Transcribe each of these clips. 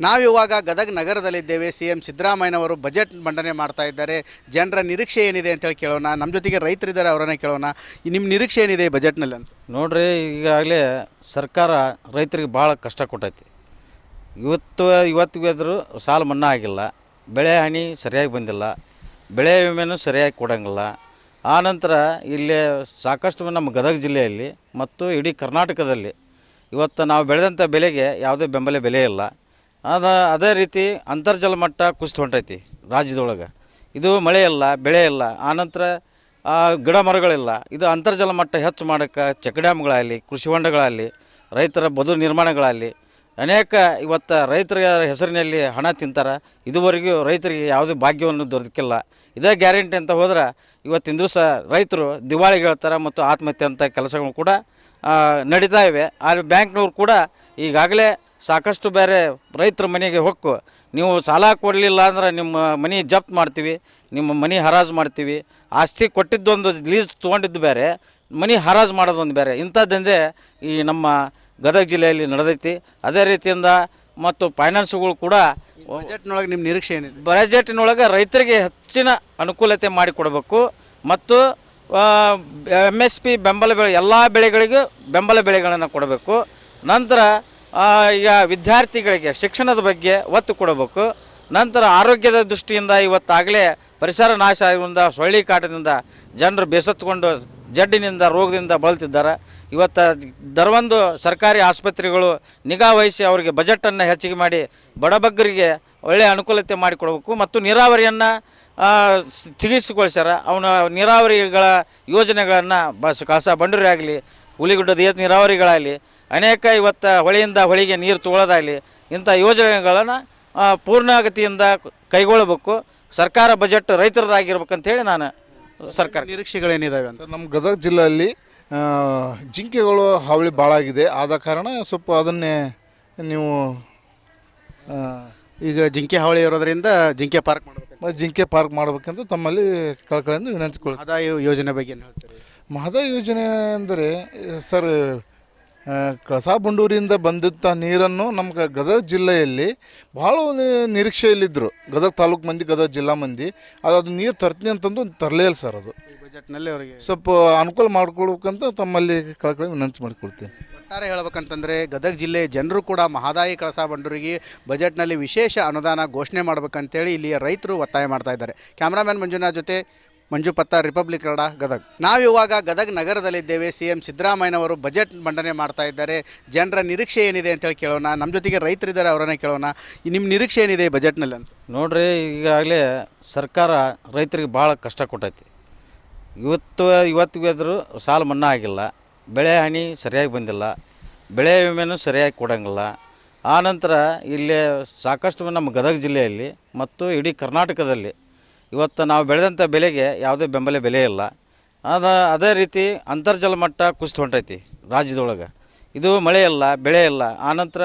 ನಾವಿವಾಗ ಗದಗ ನಗರದಲ್ಲಿದ್ದೇವೆ. ಸಿಎಂ ಸಿದ್ದರಾಮಯ್ಯನವರು ಬಜೆಟ್ ಮಂಡನೆ ಮಾಡ್ತಾ ಇದ್ದಾರೆ. ಜನರ ನಿರೀಕ್ಷೆ ಏನಿದೆ ಅಂತೇಳಿ ಕೇಳೋಣ. ನಮ್ಮ ಜೊತೆಗೆ ರೈತರಿದ್ದಾರೆ, ಅವರನ್ನೇ ಕೇಳೋಣ. ನಿಮ್ಮ ನಿರೀಕ್ಷೆ ಏನಿದೆ ಈ ಬಜೆಟ್ನಲ್ಲಿ ಅಂತ? ನೋಡ್ರಿ, ಈಗಾಗಲೇ ಸರ್ಕಾರ ರೈತರಿಗೆ ಭಾಳ ಕಷ್ಟ ಕೊಟ್ಟೈತಿ. ಇವತ್ತಿಗಾದರೂ ಸಾಲ ಮನ್ನಾ ಆಗಿಲ್ಲ, ಬೆಳೆ ಹಾನಿ ಸರಿಯಾಗಿ ಬಂದಿಲ್ಲ, ಬೆಳೆ ವಿಮೆನೂ ಸರಿಯಾಗಿ ಕೊಡೋಂಗಿಲ್ಲ. ಆನಂತರ ಇಲ್ಲೇ ಸಾಕಷ್ಟು ನಮ್ಮ ಗದಗ ಜಿಲ್ಲೆಯಲ್ಲಿ ಮತ್ತು ಇಡೀ ಕರ್ನಾಟಕದಲ್ಲಿ ಇವತ್ತು ನಾವು ಬೆಳೆದಂಥ ಬೆಲೆಗೆ ಯಾವುದೇ ಬೆಂಬಲ ಬೆಲೆ ಇಲ್ಲ. ಅದೇ ರೀತಿ ಅಂತರ್ಜಲ ಮಟ್ಟ ಕುಸಿದು ಹೊಂಟೈತಿ ರಾಜ್ಯದೊಳಗೆ. ಇದು ಮಳೆ ಇಲ್ಲ, ಬೆಳೆ ಇಲ್ಲ, ಆನಂತರ ಗಿಡ ಮರಗಳಿಲ್ಲ. ಇದು ಅಂತರ್ಜಲ ಮಟ್ಟ ಹೆಚ್ಚು ಮಾಡೋಕ್ಕೆ ಚೆಕ್ ಡ್ಯಾಮ್ಗಳಾಗಲಿ, ಕೃಷಿ ಹೊಂಡಗಳಾಗಲಿ, ರೈತರ ಬದು ನಿರ್ಮಾಣಗಳಾಗಲಿ ಅನೇಕ ಇವತ್ತು ರೈತರ ಹೆಸರಿನಲ್ಲಿ ಹಣ ತಿಂತಾರೆ. ಇದುವರೆಗೂ ರೈತರಿಗೆ ಯಾವುದೇ ಭಾಗ್ಯವನ್ನು ದೊರಕಿಲ್ಲ. ಇದೇ ಗ್ಯಾರಂಟಿ ಅಂತ ಹೋದ್ರೆ ಇವತ್ತಿನ ದಿವಸ ರೈತರು ದಿವಾಳಿಗೇಳ್ತಾರೆ ಮತ್ತು ಆತ್ಮಹತ್ಯೆ ಅಂತ ಕೆಲಸಗಳು ಕೂಡ ನಡೀತಾ ಇವೆ. ಆದರೆ ಬ್ಯಾಂಕ್ನವ್ರು ಕೂಡ ಈಗಾಗಲೇ ಸಾಕಷ್ಟು ಬೇರೆ ರೈತರ ಮನೆಗೆ ಹೊಕ್ಕು, ನೀವು ಸಾಲ ಕೊಡಲಿಲ್ಲ ಅಂದ್ರೆ ನಿಮ್ಮ ಮನೆ ಜಪ್ತು ಮಾಡ್ತೀವಿ, ನಿಮ್ಮ ಮನೆ ಹರಾಜು ಮಾಡ್ತೀವಿ, ಆಸ್ತಿ ಕೊಟ್ಟಿದ್ದೊಂದು ಲೀಸ್ ತೊಗೊಂಡಿದ್ದು ಬೇರೆ, ಮನೆ ಹರಾಜು ಮಾಡೋದೊಂದು ಬೇರೆ. ಇಂಥದ್ದಂದೇ ಈ ನಮ್ಮ ಗದಗ ಜಿಲ್ಲೆಯಲ್ಲಿ ನಡೆದೈತಿ. ಅದೇ ರೀತಿಯಿಂದ ಮತ್ತು ಫೈನಾನ್ಸ್ಗಳು ಕೂಡ ಬಜೆಟ್ನೊಳಗೆ ನಿಮ್ಮ ನಿರೀಕ್ಷೆ ಏನಿದೆ? ಬಜೆಟಿನೊಳಗೆ ರೈತರಿಗೆ ಹೆಚ್ಚಿನ ಅನುಕೂಲತೆ ಮಾಡಿಕೊಡಬೇಕು ಮತ್ತು MSP ಬೆಂಬಲ ಬೆಳೆ ಎಲ್ಲ ಬೆಳೆಗಳಿಗೂ ಬೆಂಬಲ ಬೆಳೆಗಳನ್ನು ಕೊಡಬೇಕು. ನಂತರ ಈಗ ವಿದ್ಯಾರ್ಥಿಗಳಿಗೆ ಶಿಕ್ಷಣದ ಬಗ್ಗೆ ಒತ್ತು ಕೊಡಬೇಕು. ನಂತರ ಆರೋಗ್ಯದ ದೃಷ್ಟಿಯಿಂದ ಇವತ್ತಾಗಲೇ ಪರಿಸರ ನಾಶ ಆಗೋದ್ರಿಂದ ಸೊಳ್ಳೆ ಕಾಟದಿಂದ ಜನರು ಬೇಸತ್ತುಕೊಂಡು ಜಡ್ಡಿನಿಂದ ರೋಗದಿಂದ ಬಳಲ್ತಿದ್ದಾರೆ. ಇವತ್ತು ದರವೊಂದು ಸರ್ಕಾರಿ ಆಸ್ಪತ್ರೆಗಳು ನಿಗಾ ವಹಿಸಿ ಅವರಿಗೆ ಬಜೆಟನ್ನು ಹೆಚ್ಚಿಗೆ ಮಾಡಿ ಬಡಬಗ್ಗರಿಗೆ ಒಳ್ಳೆಯ ಅನುಕೂಲತೆ ಮಾಡಿಕೊಡಬೇಕು ಮತ್ತು ನೀರಾವರಿಯನ್ನು ಸ್ಥಗಿತಗೊಳಿಸ್ಯಾರ. ಅವನ ನೀರಾವರಿಗಳ ಯೋಜನೆಗಳನ್ನು ಕಳಸಾ ಬಂಡೂರಿ ಆಗಲಿ, ಹುಲಿಗುಡ್ಡದ ಏತ ನೀರಾವರಿಗಳಾಗಲಿ, ಅನೇಕ ಇವತ್ತು ಹೊಳೆಯಿಂದ ಹೊಳೆಗೆ ನೀರು ತಗೊಳ್ಳೋದಾಗಲಿ ಇಂಥ ಯೋಜನೆಗಳನ್ನು ಪೂರ್ಣಗತಿಯಿಂದ ಕೈಗೊಳ್ಳಬೇಕು. ಸರ್ಕಾರ ಬಜೆಟ್ ರೈತರದಾಗಿರ್ಬೇಕಂತೇಳಿ ನಾನು ಸರ್ಕಾರ ನಿರೀಕ್ಷೆಗಳೇನಿದ್ದಾವೆ ಅಂತ? ನಮ್ಮ ಗದಗ ಜಿಲ್ಲೆಯಲ್ಲಿ ಜಿಂಕೆಗಳು ಹಾವಳಿ ಭಾಳ ಆಗಿದೆ. ಆದ ಕಾರಣ ಸ್ವಲ್ಪ ಅದನ್ನೇ ನೀವು ಈಗ ಜಿಂಕೆ ಹಾವಳಿ ಇರೋದ್ರಿಂದ ಜಿಂಕೆ ಪಾರ್ಕ್ ಮಾಡಬೇಕಂತ ತಮ್ಮಲ್ಲಿ ಕಳಕಳಿಯಿಂದ ವಿನಂತಿಕೊಳ್ಳಿ. ಆದಾಯ ಯೋಜನೆ ಬಗ್ಗೆ ಏನು ಹೇಳ್ತೀರಿ? ಮಹದಾಯಿ ಯೋಜನೆ ಅಂದರೆ ಸರ್, ಕಳಸಾ ಬಂಡೂರಿಯಿಂದ ಬಂದಂಥ ನೀರನ್ನು ನಮ್ಮ ಗದಗ ಜಿಲ್ಲೆಯಲ್ಲಿ ಭಾಳ ನಿರೀಕ್ಷೆಯಲ್ಲಿದ್ದರು. ಗದಗ ತಾಲೂಕು ಮಂದಿ, ಗದಗ ಜಿಲ್ಲಾ ಮಂದಿ ಅದು ನೀರು ತರ್ತೀನಿ ಅಂತಂದು ತರಲೇ ಇಲ್ಲ ಸರ್. ಅದು ಬಜೆಟ್ನಲ್ಲಿ ಅವರಿಗೆ ಸ್ವಲ್ಪ ಅನುಕೂಲ ಮಾಡಿಕೊಡ್ಬೇಕಂತ ತಮ್ಮಲ್ಲಿ ಕಳಕಳಿ ವಿನಂತಿ ಮಾಡಿಕೊಡ್ತೀನಿ. ಒಟ್ಟಾರೆ ಹೇಳ್ಬೇಕಂತಂದರೆ ಗದಗ ಜಿಲ್ಲೆ ಜನರು ಕೂಡ ಮಹದಾಯಿ ಕಳಸಾ ಬಂಡೂರಿಗೆ ಬಜೆಟ್ನಲ್ಲಿ ವಿಶೇಷ ಅನುದಾನ ಘೋಷಣೆ ಮಾಡಬೇಕಂತೇಳಿ ಇಲ್ಲಿಯ ರೈತರು ಒತ್ತಾಯ ಮಾಡ್ತಾ ಇದ್ದಾರೆ. ಕ್ಯಾಮ್ರಾಮ್ಯಾನ್ ಮಂಜುನಾಥ್ ಜೊತೆ ಮಂಜು ಪತ್ತಾರ್, ರಿಪಬ್ಲಿಕ್ ಕನ್ನಡ, ಗದಗ. ನಾವಿವಾಗ ಗದಗ ನಗರದಲ್ಲಿದ್ದೇವೆ. ಸಿಎಂ ಸಿದ್ದರಾಮಯ್ಯನವರು ಬಜೆಟ್ ಮಂಡನೆ ಮಾಡ್ತಾ ಇದ್ದಾರೆ. ಜನರ ನಿರೀಕ್ಷೆ ಏನಿದೆ ಅಂತೇಳಿ ಕೇಳೋಣ. ನಮ್ಮ ಜೊತೆಗೆ ರೈತರಿದ್ದಾರೆ, ಅವರನ್ನೇ ಕೇಳೋಣ. ನಿಮ್ಮ ನಿರೀಕ್ಷೆ ಏನಿದೆ ಈ ಬಜೆಟ್ನಲ್ಲಿ ಅಂತ? ನೋಡ್ರಿ, ಈಗಾಗಲೇ ಸರ್ಕಾರ ರೈತರಿಗೆ ಭಾಳ ಕಷ್ಟ ಕೊಟ್ಟೈತಿ. ಇವತ್ತಿಗಾದರೂ ಸಾಲ ಮನ್ನಾ ಆಗಿಲ್ಲ, ಬೆಳೆ ಹಾನಿ ಸರಿಯಾಗಿ ಬಂದಿಲ್ಲ, ಬೆಳೆ ವಿಮೆನೂ ಸರಿಯಾಗಿ ಕೊಡೋಂಗಿಲ್ಲ. ಆನಂತರ ಇಲ್ಲೇ ಸಾಕಷ್ಟು ನಮ್ಮ ಗದಗ ಜಿಲ್ಲೆಯಲ್ಲಿ ಮತ್ತು ಇಡೀ ಕರ್ನಾಟಕದಲ್ಲಿ ಇವತ್ತು ನಾವು ಬೆಳೆದಂಥ ಬೆಲೆಗೆ ಯಾವುದೇ ಬೆಂಬಲ ಬೆಲೆ ಇಲ್ಲ. ಅದೇ ರೀತಿ ಅಂತರ್ಜಲ ಮಟ್ಟ ಕುಸಿದು ಹೊಂಟೈತಿ ರಾಜ್ಯದೊಳಗೆ. ಇದು ಮಳೆ ಇಲ್ಲ, ಬೆಳೆ ಇಲ್ಲ, ಆನಂತರ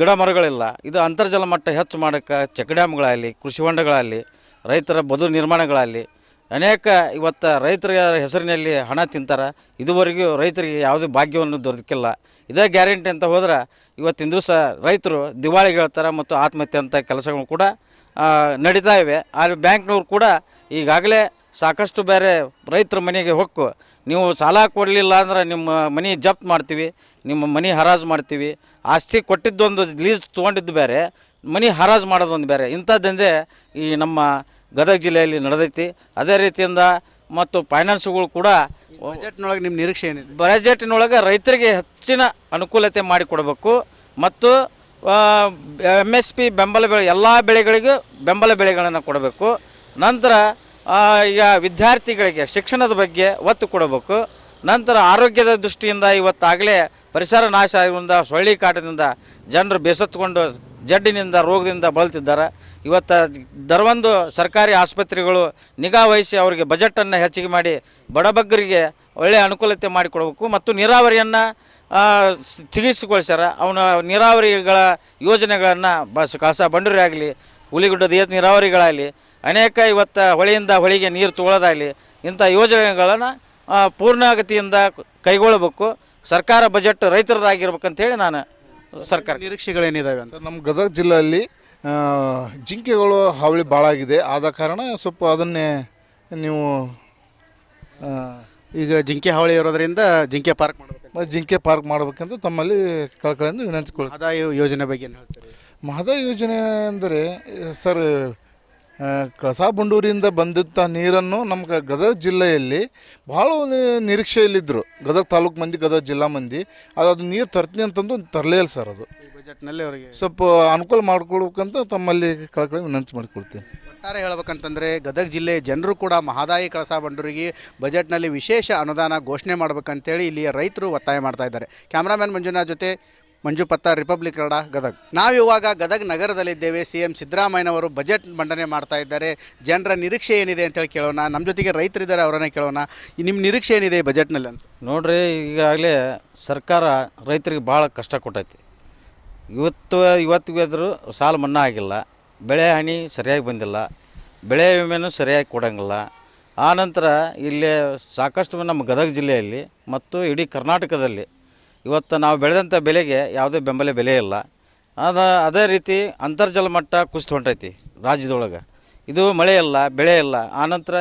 ಗಿಡ ಮರಗಳಿಲ್ಲ. ಇದು ಅಂತರ್ಜಲ ಮಟ್ಟ ಹೆಚ್ಚು ಮಾಡೋಕ್ಕೆ ಚೆಕ್ ಡ್ಯಾಮ್ಗಳಾಗಲಿ, ಕೃಷಿ ಹೊಂಡಗಳಾಗಲಿ, ರೈತರ ಬದು ನಿರ್ಮಾಣಗಳಾಗಲಿ ಅನೇಕ ಇವತ್ತು ರೈತರ ಹೆಸರಿನಲ್ಲಿ ಹಣ ತಿಂತಾರೆ. ಇದುವರೆಗೂ ರೈತರಿಗೆ ಯಾವುದೇ ಭಾಗ್ಯವನ್ನು ದೊರಕಿಲ್ಲ. ಇದೇ ಗ್ಯಾರಂಟಿ ಅಂತ ಹೋದ್ರೆ ಇವತ್ತಿನ ದಿವಸ ರೈತರು ದಿವಾಳಿಗೇಳ್ತಾರೆ ಮತ್ತು ಆತ್ಮಹತ್ಯೆ ಅಂತ ಕೆಲಸಗಳು ಕೂಡ ನಡೀತಾ ಇವೆ. ಆದರೆ ಬ್ಯಾಂಕ್ನವ್ರು ಕೂಡ ಈಗಾಗಲೇ ಸಾಕಷ್ಟು ಬೇರೆ ರೈತರ ಮನೆಗೆ ಹೊಕ್ಕು, ನೀವು ಸಾಲ ಕೊಡಲಿಲ್ಲ ಅಂದ್ರೆ ನಿಮ್ಮ ಮನೆ ಜಪ್ತು ಮಾಡ್ತೀವಿ, ನಿಮ್ಮ ಮನೆ ಹರಾಜು ಮಾಡ್ತೀವಿ, ಆಸ್ತಿ ಕೊಟ್ಟಿದ್ದೊಂದು ಲೀಸ್ ತೊಗೊಂಡಿದ್ದು ಬೇರೆ, ಮನೆ ಹರಾಜು ಮಾಡೋದೊಂದು ಬೇರೆ. ಇಂಥದ್ದಂದೇ ಈ ನಮ್ಮ ಗದಗ ಜಿಲ್ಲೆಯಲ್ಲಿ ನಡೆದೈತಿ. ಅದೇ ರೀತಿಯಿಂದ ಮತ್ತು ಫೈನಾನ್ಸ್ಗಳು ಕೂಡ ಬಜೆಟ್ನೊಳಗೆ ನಿಮ್ಮ ನಿರೀಕ್ಷೆ ಏನಿದೆ? ಬಜೆಟಿನೊಳಗೆ ರೈತರಿಗೆ ಹೆಚ್ಚಿನ ಅನುಕೂಲತೆ ಮಾಡಿಕೊಡಬೇಕು ಮತ್ತು MSP ಬೆಂಬಲ ಬೆಳೆ ಎಲ್ಲ ಬೆಳೆಗಳಿಗೂ ಬೆಂಬಲ ಬೆಳೆಗಳನ್ನು ಕೊಡಬೇಕು. ನಂತರ ಈಗ ವಿದ್ಯಾರ್ಥಿಗಳಿಗೆ ಶಿಕ್ಷಣದ ಬಗ್ಗೆ ಒತ್ತು ಕೊಡಬೇಕು. ನಂತರ ಆರೋಗ್ಯದ ದೃಷ್ಟಿಯಿಂದ ಇವತ್ತಾಗಲೇ ಪರಿಸರ ನಾಶ ಆಗೋದ್ರಿಂದ ಸೊಳ್ಳೆ ಕಾಟದಿಂದ ಜನರು ಬೇಸತ್ತುಕೊಂಡು ಜಡ್ಡಿನಿಂದ ರೋಗದಿಂದ ಬಳಲ್ತಿದ್ದಾರೆ. ಇವತ್ತು ದರವೊಂದು ಸರ್ಕಾರಿ ಆಸ್ಪತ್ರೆಗಳು ನಿಗಾ ವಹಿಸಿ ಅವರಿಗೆ ಬಜೆಟನ್ನು ಹೆಚ್ಚಿಗೆ ಮಾಡಿ ಬಡಬಗ್ಗರಿಗೆ ಒಳ್ಳೆಯ ಅನುಕೂಲತೆ ಮಾಡಿಕೊಡಬೇಕು ಮತ್ತು ನೀರಾವರಿಯನ್ನು ಸ್ಥಗಿತಗೊಳಿಸ್ಯಾರ. ಅವನ ನೀರಾವರಿಗಳ ಯೋಜನೆಗಳನ್ನು ಕಳಸಾ ಬಂಡೂರಿ ಆಗಲಿ, ಹುಲಿಗುಡ್ಡದ ಏತ ನೀರಾವರಿಗಳಾಗಲಿ, ಅನೇಕ ಇವತ್ತು ಹೊಳೆಯಿಂದ ಹೊಳೆಗೆ ನೀರು ತಗೊಳ್ಳೋದಾಗಲಿ ಇಂಥ ಯೋಜನೆಗಳನ್ನು ಪೂರ್ಣಗತಿಯಿಂದ ಕೈಗೊಳ್ಳಬೇಕು. ಸರ್ಕಾರ ಬಜೆಟ್ ರೈತರದಾಗಿರ್ಬೇಕಂತೇಳಿ ನಾನು ಸರ್ಕಾರ. ನಿರೀಕ್ಷೆಗಳೇನಿದಾವೆ ಅಂತ? ಸರ್, ನಮ್ಮ ಗದಗ ಜಿಲ್ಲೆಯಲ್ಲಿ ಜಿಂಕೆಗಳು ಹಾವಳಿ ಭಾಳ ಆಗಿದೆ. ಆದ ಕಾರಣ ಸ್ವಲ್ಪ ಅದನ್ನೇ ನೀವು ಈಗ ಜಿಂಕೆ ಹಾವಳಿ ಇರೋದ್ರಿಂದ ಜಿಂಕೆ ಪಾರ್ಕ್ ಮಾಡಬೇಕು, ಜಿಂಕೆ ಪಾರ್ಕ್ ಮಾಡಬೇಕಂತ ತಮ್ಮಲ್ಲಿ ಕಳಕಳಿಯಿಂದ ವಿನಂತಿಕೊಳ್ಳಿ. ಆದಾಯ ಯೋಜನೆ ಬಗ್ಗೆ ಏನು ಹೇಳ್ತೀರಿ? ಮಹದಾಯಿ ಯೋಜನೆ ಅಂದರೆ ಸರ್, ಕಳಸಾ ಬಂಡೂರಿಯಿಂದ ಬಂದಂಥ ನೀರನ್ನು ನಮ್ಮ ಗದಗ ಜಿಲ್ಲೆಯಲ್ಲಿ ಭಾಳ ನಿರೀಕ್ಷೆಯಲ್ಲಿದ್ದರು. ಗದಗ ತಾಲೂಕು ಮಂದಿ, ಗದಗ ಜಿಲ್ಲಾ ಮಂದಿ. ಅದು ನೀರು ತರ್ತೀನಿ ಅಂತಂದು ತರಲೇ ಇಲ್ಲ ಸರ್. ಅದು ಈ ಬಜೆಟ್ನಲ್ಲಿ ಅವರಿಗೆ ಸ್ವಲ್ಪ ಅನುಕೂಲ ಮಾಡ್ಕೊಳ್ಬೇಕಂತ ತಮ್ಮಲ್ಲಿ ಕಳಕಳಿ ವಿನಂತಿ ಮಾಡಿಕೊಳ್ತೀನಿ. ಒಟ್ಟಾರೆ ಹೇಳ್ಬೇಕಂತಂದರೆ ಗದಗ ಜಿಲ್ಲೆ ಜನರು ಕೂಡ ಮಹದಾಯಿ ಕಳಸಾ ಬಂಡೂರಿಗೆ ಬಜೆಟ್ನಲ್ಲಿ ವಿಶೇಷ ಅನುದಾನ ಘೋಷಣೆ ಮಾಡಬೇಕಂತೇಳಿ ಇಲ್ಲಿಯ ರೈತರು ಒತ್ತಾಯ ಮಾಡ್ತಾ ಇದ್ದಾರೆ. ಕ್ಯಾಮ್ರಾಮ್ಯಾನ್ ಮಂಜುನಾಥ್ ಜೊತೆ ಮಂಜು ಪತ್ತಾರ್, ರಿಪಬ್ಲಿಕ್ ಕನ್ನಡ, ಗದಗ್. ನಾವಿವಾಗ ಗದಗ್ ನಗರದಲ್ಲಿದ್ದೇವೆ. CM ಸಿದ್ದರಾಮಯ್ಯನವರು ಬಜೆಟ್ ಮಂಡನೆ ಮಾಡ್ತಾ ಇದ್ದಾರೆ. ಜನರ ನಿರೀಕ್ಷೆ ಏನಿದೆ ಅಂತೇಳಿ ಕೇಳೋಣ. ನಮ್ಮ ಜೊತೆಗೆ ರೈತರಿದ್ದಾರೆ, ಅವರನ್ನೇ ಕೇಳೋಣ. ನಿಮ್ಮ ನಿರೀಕ್ಷೆ ಏನಿದೆ ಈ ಬಜೆಟ್ನಲ್ಲಿ ಅಂತ? ನೋಡ್ರಿ, ಈಗಾಗಲೇ ಸರ್ಕಾರ ರೈತರಿಗೆ ಭಾಳ ಕಷ್ಟ ಕೊಟ್ಟೈತಿ. ಇವತ್ತಿಗಾದರೂ ಸಾಲ ಮನ್ನಾ ಆಗಿಲ್ಲ, ಬೆಳೆ ಹಾನಿ ಸರಿಯಾಗಿ ಬಂದಿಲ್ಲ, ಬೆಳೆ ವಿಮೆನೂ ಸರಿಯಾಗಿ ಕೊಡೋಂಗಿಲ್ಲ. ಆನಂತರ ಇಲ್ಲೇ ಸಾಕಷ್ಟು ನಮ್ಮ ಗದಗ ಜಿಲ್ಲೆಯಲ್ಲಿ ಮತ್ತು ಇಡೀ ಕರ್ನಾಟಕದಲ್ಲಿ ಇವತ್ತು ನಾವು ಬೆಳೆದಂಥ ಬೆಲೆಗೆ ಯಾವುದೇ ಬೆಂಬಲ ಬೆಲೆ ಇಲ್ಲ. ಅದೇ ರೀತಿ ಅಂತರ್ಜಲ ಮಟ್ಟ ಕುಸಿದು ಹೊಂಟೈತಿ ರಾಜ್ಯದೊಳಗೆ. ಇದು ಮಳೆ ಇಲ್ಲ, ಬೆಳೆ ಇಲ್ಲ, ಆನಂತರ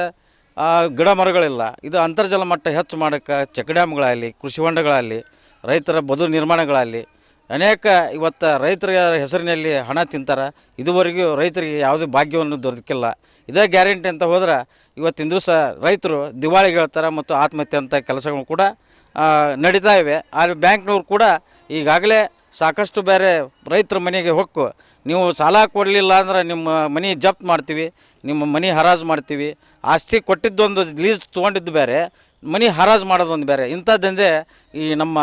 ಗಿಡ ಮರಗಳಿಲ್ಲ. ಇದು ಅಂತರ್ಜಲ ಮಟ್ಟ ಹೆಚ್ಚು ಮಾಡೋಕ್ಕೆ ಚೆಕ್ ಡ್ಯಾಮ್ಗಳಾಗಲಿ, ಕೃಷಿ ಹೊಂಡಗಳಾಗಲಿ, ರೈತರ ಬದು ನಿರ್ಮಾಣಗಳಾಗಲಿ ಅನೇಕ ಇವತ್ತು ರೈತರ ಹೆಸರಿನಲ್ಲಿ ಹಣ ತಿಂತಾರೆ. ಇದುವರೆಗೂ ರೈತರಿಗೆ ಯಾವುದೇ ಭಾಗ್ಯವನ್ನು ದೊರಕಿಲ್ಲ. ಇದೇ ಗ್ಯಾರಂಟಿ ಅಂತ ಹೋದ್ರೆ ಇವತ್ತಿನ ದಿವಸ ರೈತರು ದಿವಾಳಿಗೇಳ್ತಾರೆ ಮತ್ತು ಆತ್ಮಹತ್ಯೆ ಅಂತ ಕೆಲಸಗಳು ಕೂಡ ನಡೀತಾ ಇವೆ. ಆದರೆ ಬ್ಯಾಂಕ್ನವ್ರು ಕೂಡ ಈಗಾಗಲೇ ಸಾಕಷ್ಟು ಬೇರೆ ರೈತರ ಮನೆಗೆ ಹೊಕ್ಕು, ನೀವು ಸಾಲ ಕೊಡಲಿಲ್ಲ ಅಂದ್ರೆ ನಿಮ್ಮ ಮನೆ ಜಪ್ತ್ ಮಾಡ್ತೀವಿ, ನಿಮ್ಮ ಮನೆ ಹರಾಜು ಮಾಡ್ತೀವಿ, ಆಸ್ತಿ ಕೊಟ್ಟಿದ್ದೊಂದು ಲೀಸ್ ತೊಗೊಂಡಿದ್ದು ಬೇರೆ, ಮನೆ ಹರಾಜು ಮಾಡೋದೊಂದು ಬೇರೆ. ಇಂಥದ್ದಂದೇ ಈ ನಮ್ಮ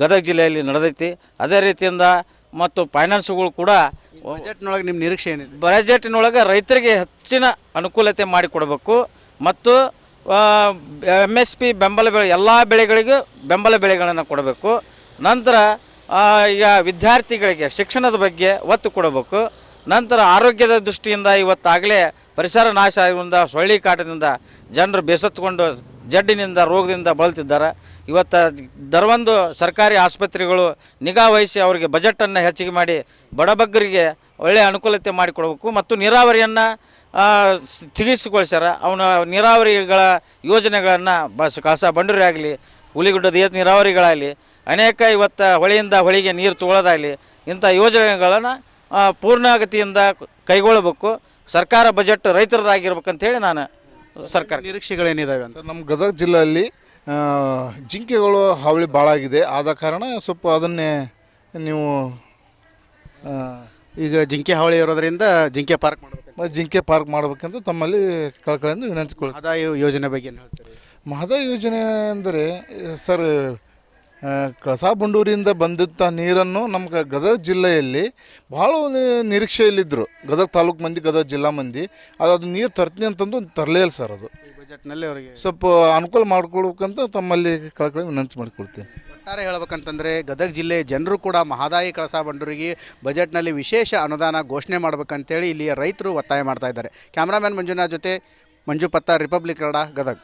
ಗದಗ ಜಿಲ್ಲೆಯಲ್ಲಿ ನಡೆದೈತಿ. ಅದೇ ರೀತಿಯಿಂದ ಮತ್ತು ಫೈನಾನ್ಸ್ಗಳು ಕೂಡ ಬಜೆಟ್ನೊಳಗೆ ನಿಮ್ಮ ನಿರೀಕ್ಷೆ ಏನಿದೆ? ಬಜೆಟಿನೊಳಗೆ ರೈತರಿಗೆ ಹೆಚ್ಚಿನ ಅನುಕೂಲತೆ ಮಾಡಿಕೊಡಬೇಕು ಮತ್ತು MSP ಬೆಂಬಲ ಬೆಳೆ, ಎಲ್ಲ ಬೆಳೆಗಳಿಗೂ ಬೆಂಬಲ ಬೆಳೆಗಳನ್ನು ಕೊಡಬೇಕು. ನಂತರ ಈಗ ವಿದ್ಯಾರ್ಥಿಗಳಿಗೆ ಶಿಕ್ಷಣದ ಬಗ್ಗೆ ಒತ್ತು ಕೊಡಬೇಕು. ನಂತರ ಆರೋಗ್ಯದ ದೃಷ್ಟಿಯಿಂದ ಇವತ್ತಾಗಲೇ ಪರಿಸರ ನಾಶ ಆಗೋದ್ರಿಂದ, ಸೊಳ್ಳೆ ಕಾಟದಿಂದ ಜನರು ಬೇಸತ್ತುಕೊಂಡು ಜಡ್ಡಿನಿಂದ ರೋಗದಿಂದ ಬಳಲ್ತಿದ್ದಾರೆ. ಇವತ್ತು ದರವೊಂದು ಸರ್ಕಾರಿ ಆಸ್ಪತ್ರೆಗಳು ನಿಗಾ ವಹಿಸಿ ಅವರಿಗೆ ಬಜೆಟನ್ನು ಹೆಚ್ಚಿಗೆ ಮಾಡಿ ಬಡಬಗ್ಗರಿಗೆ ಒಳ್ಳೆಯ ಅನುಕೂಲತೆ ಮಾಡಿಕೊಡಬೇಕು ಮತ್ತು ನೀರಾವರಿಯನ್ನು ಸ್ಥಗಿತಗೊಳಿಸ್ಯಾರ. ಅವನ ನೀರಾವರಿಗಳ ಯೋಜನೆಗಳನ್ನು ಕಳಸಾ ಬಂಡೂರಿ ಆಗಲಿ, ಹುಲಿಗುಡ್ಡದ ಏತ ನೀರಾವರಿಗಳಾಗಲಿ, ಅನೇಕ ಇವತ್ತು ಹೊಳೆಯಿಂದ ಹೊಳೆಗೆ ನೀರು ತಗೊಳ್ಳೋದಾಗಲಿ, ಇಂಥ ಯೋಜನೆಗಳನ್ನು ಪೂರ್ಣಗತಿಯಿಂದ ಕೈಗೊಳ್ಳಬೇಕು. ಸರ್ಕಾರ ಬಜೆಟ್ ರೈತರದಾಗಿರ್ಬೇಕಂತೇಳಿ ನಾನು ಸರ್ಕಾರ. ನಿರೀಕ್ಷೆಗಳೇನಿದಾವೆ ಅಂತ? ನಮ್ಮ ಗದಗ ಜಿಲ್ಲೆಯಲ್ಲಿ ಜಿಂಕೆಗಳು ಹಾವಳಿ ಭಾಳ ಆಗಿದೆ. ಆದ ಕಾರಣ ಸ್ವಲ್ಪ ಅದನ್ನೇ ನೀವು ಈಗ ಜಿಂಕೆ ಹಾವಳಿ ಇರೋದ್ರಿಂದ ಜಿಂಕೆ ಪಾರ್ಕ್ ಮಾಡಬೇಕು, ಜಿಂಕೆ ಪಾರ್ಕ್ ಮಾಡಬೇಕಂತ ತಮ್ಮಲ್ಲಿ ಕಳಕಳಿಯಿಂದ ವಿನಂತಿಕೊಳ್ಳಿ. ಆದಾಯ ಯೋಜನೆ ಬಗ್ಗೆ ಏನು ಹೇಳ್ತೀರಿ? ಮಹದಾಯಿ ಯೋಜನೆ ಅಂದರೆ ಸರ್, ಕಳಸಾ ಬಂಡೂರಿಯಿಂದ ಬಂದಂಥ ನೀರನ್ನು ನಮ್ಮ ಗದಗ ಜಿಲ್ಲೆಯಲ್ಲಿ ಭಾಳ ನಿರೀಕ್ಷೆಯಲ್ಲಿದ್ದರು. ಗದಗ ತಾಲೂಕು ಮಂದಿ, ಗದಗ ಜಿಲ್ಲಾ ಮಂದಿ. ಅದು ನೀರು ತರ್ತೀನಿ ಅಂತಂದು ತರಲೇ ಇಲ್ಲ ಸರ್. ಅದು ಈ ಬಜೆಟ್ನಲ್ಲಿ ಅವರಿಗೆ ಸ್ವಲ್ಪ ಅನುಕೂಲ ಮಾಡ್ಕೊಳ್ಬೇಕಂತ ತಮ್ಮಲ್ಲಿ ಕಳಕಳಿ ವಿನಂತಿ ಮಾಡಿಕೊಳ್ತೀನಿ. ಒಟ್ಟಾರೆ ಹೇಳ್ಬೇಕಂತಂದರೆ ಗದಗ ಜಿಲ್ಲೆ ಜನರು ಕೂಡ ಮಹದಾಯಿ ಕಳಸಾ ಬಂಡೂರಿಗೆ ಬಜೆಟ್ನಲ್ಲಿ ವಿಶೇಷ ಅನುದಾನ ಘೋಷಣೆ ಮಾಡಬೇಕಂತೇಳಿ ಇಲ್ಲಿಯ ರೈತರು ಒತ್ತಾಯ ಮಾಡ್ತಾ ಇದ್ದಾರೆ. ಕ್ಯಾಮ್ರಾಮ್ಯಾನ್ ಮಂಜುನಾಥ್ ಜೊತೆ ಮಂಜು ಪತ್ತಾರ್, ರಿಪಬ್ಲಿಕ್ ಕನ್ನಡ, ಗದಗ್.